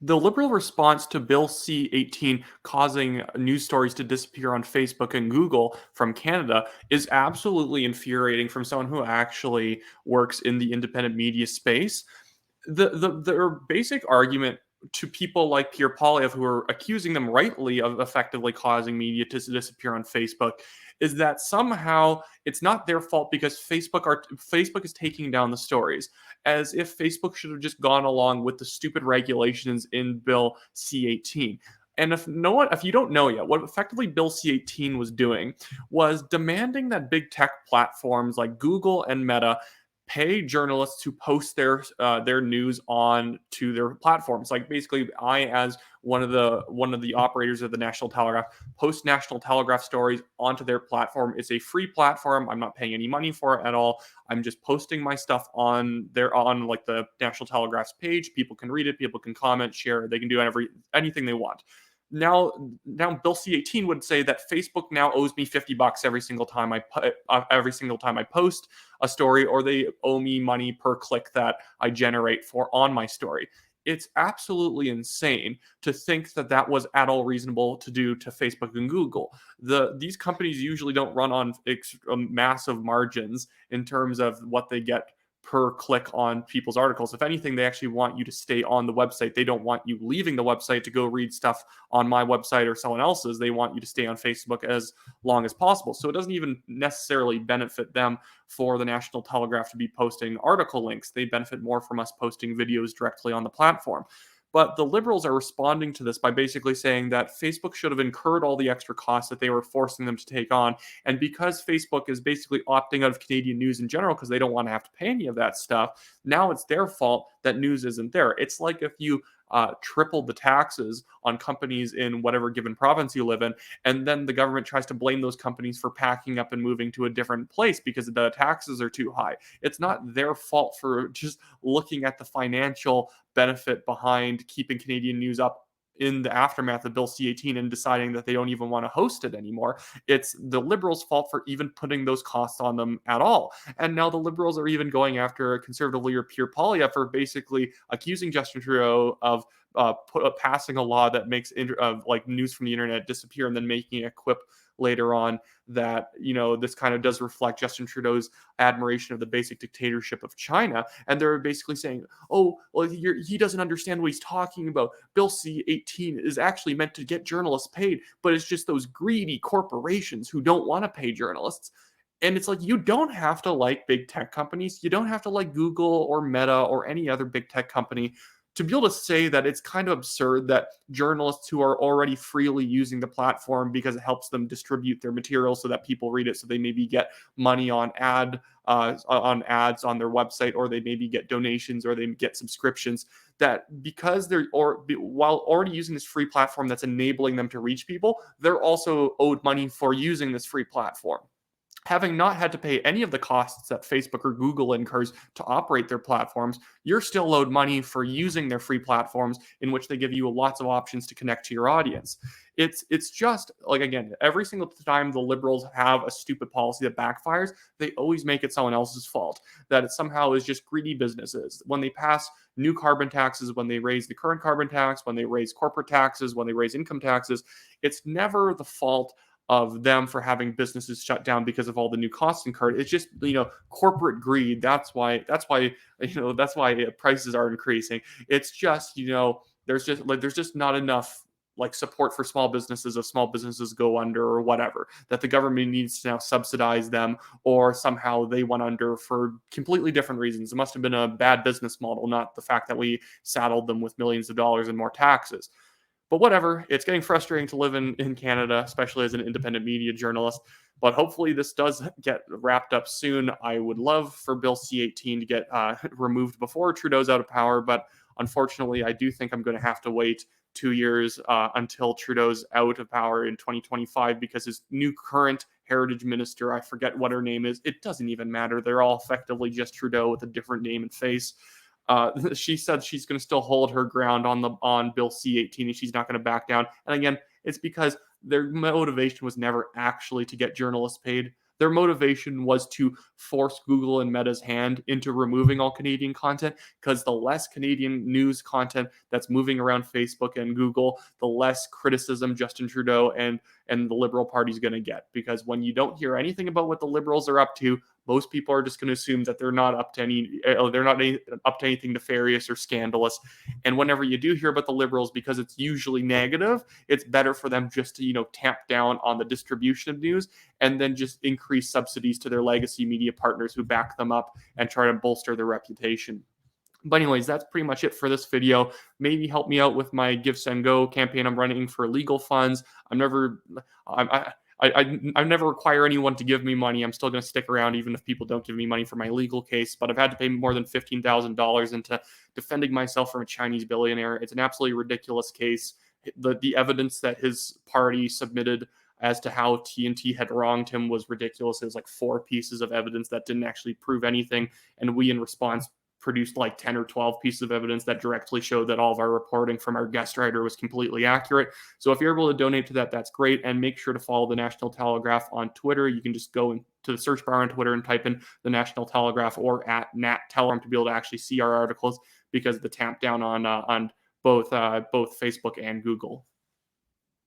The Liberal response to Bill C-18 causing news stories to disappear on Facebook and Google from Canada is absolutely infuriating from someone who actually works in the independent media space. Their basic argument to people like Pierre Poilievre, who are accusing them rightly of effectively causing media to disappear on Facebook, is that somehow it's not their fault because Facebook is taking down the stories, as if Facebook should have just gone along with the stupid regulations in Bill C-18. And if you don't know yet, what effectively Bill C-18 was doing was demanding that big tech platforms like Google and Meta pay journalists to post their news on to their platforms. Like basically, I, as one of the operators of the National Telegraph, post National Telegraph stories onto their platform. It's a free platform. I'm not paying any money for it at all. I'm just posting my stuff on like the National Telegraph's page. People can read it. People can comment, share. They can do anything they want. Now Bill C-18 would say that Facebook now owes me $50 every single time I post a story, or they owe me money per click that I generate for on my story. It's absolutely insane to think that that was at all reasonable to do to Facebook and Google. These companies usually don't run on massive margins in terms of what they get per click on people's articles. If anything, they actually want you to stay on the website. They don't want you leaving the website to go read stuff on my website or someone else's. They want you to stay on Facebook as long as possible. So it doesn't even necessarily benefit them for the National Telegraph to be posting article links. They benefit more from us posting videos directly on the platform. But the Liberals are responding to this by basically saying that Facebook should have incurred all the extra costs that they were forcing them to take on. And because Facebook is basically opting out of Canadian news in general because they don't want to have to pay any of that stuff, now it's their fault that news isn't there. It's like if you tripled the taxes on companies in whatever given province you live in, and then the government tries to blame those companies for packing up and moving to a different place because the taxes are too high. It's not their fault for just looking at the financial benefit behind keeping Canadian news up in the aftermath of Bill C-18 and deciding that they don't even want to host it anymore. It's the Liberals' fault for even putting those costs on them at all. And now the Liberals are even going after Conservative leader Pierre Poilievre for basically accusing Justin Trudeau of passing a law that makes like news from the internet disappear, and then making a quip later on that, this kind of does reflect Justin Trudeau's admiration of the basic dictatorship of China. And they're basically saying, oh, well, he doesn't understand what he's talking about. Bill C-18 is actually meant to get journalists paid, but it's just those greedy corporations who don't want to pay journalists. And it's like, you don't have to like big tech companies. You don't have to like Google or Meta or any other big tech company to be able to say that it's kind of absurd that journalists who are already freely using the platform because it helps them distribute their material so that people read it, so they maybe get money on ads on their website, or they maybe get donations, or they get subscriptions, that because while already using this free platform that's enabling them to reach people, they're also owed money for using this free platform. Having not had to pay any of the costs that Facebook or Google incurs to operate their platforms, you're still owed money for using their free platforms, in which they give you lots of options to connect to your audience. It's just like, again, every single time the Liberals have a stupid policy that backfires, they always make it someone else's fault. That it somehow is just greedy businesses. When they pass new carbon taxes, when they raise the current carbon tax, when they raise corporate taxes, when they raise income taxes, it's never the fault of them for having businesses shut down because of all the new costs incurred. It's just, corporate greed. That's why prices are increasing. It's just, there's just not enough like support for small businesses if small businesses go under or whatever, that the government needs to now subsidize them, or somehow they went under for completely different reasons. It must have been a bad business model, not the fact that we saddled them with millions of dollars in more taxes. But whatever, it's getting frustrating to live in Canada, especially as an independent media journalist. But hopefully this does get wrapped up soon. I would love for Bill C-18 to get removed before Trudeau's out of power. But unfortunately, I do think I'm going to have to wait 2 years until Trudeau's out of power in 2025, because his new current heritage minister, I forget what her name is. It doesn't even matter. They're all effectively just Trudeau with a different name and face. She said she's going to still hold her ground on Bill C-18, and she's not going to back down. And again, it's because their motivation was never actually to get journalists paid. Their motivation was to force Google and Meta's hand into removing all Canadian content, because the less Canadian news content that's moving around Facebook and Google, the less criticism Justin Trudeau and the Liberal Party is going to get. Because when you don't hear anything about what the Liberals are up to, most people are just going to assume that they're not up to anything nefarious or scandalous. And whenever you do hear about the Liberals, because it's usually negative, it's better for them just to tamp down on the distribution of news and then just increase subsidies to their legacy media partners who back them up and try to bolster their reputation. But anyways, that's pretty much it for this video. Maybe help me out with my Give Send Go campaign I'm running for legal funds. I never require anyone to give me money. I'm still going to stick around even if people don't give me money for my legal case. But I've had to pay more than $15,000 into defending myself from a Chinese billionaire. It's an absolutely ridiculous case. The evidence that his party submitted as to how TNT had wronged him was ridiculous. It was like 4 pieces of evidence that didn't actually prove anything. And we, in response, produced like 10 or 12 pieces of evidence that directly showed that all of our reporting from our guest writer was completely accurate. So if you're able to donate to that, that's great. And make sure to follow the National Telegraph on Twitter. You can just go into the search bar on Twitter and type in the National Telegraph or at Nat Telegram to be able to actually see our articles, because of the tamp down on both Facebook and Google.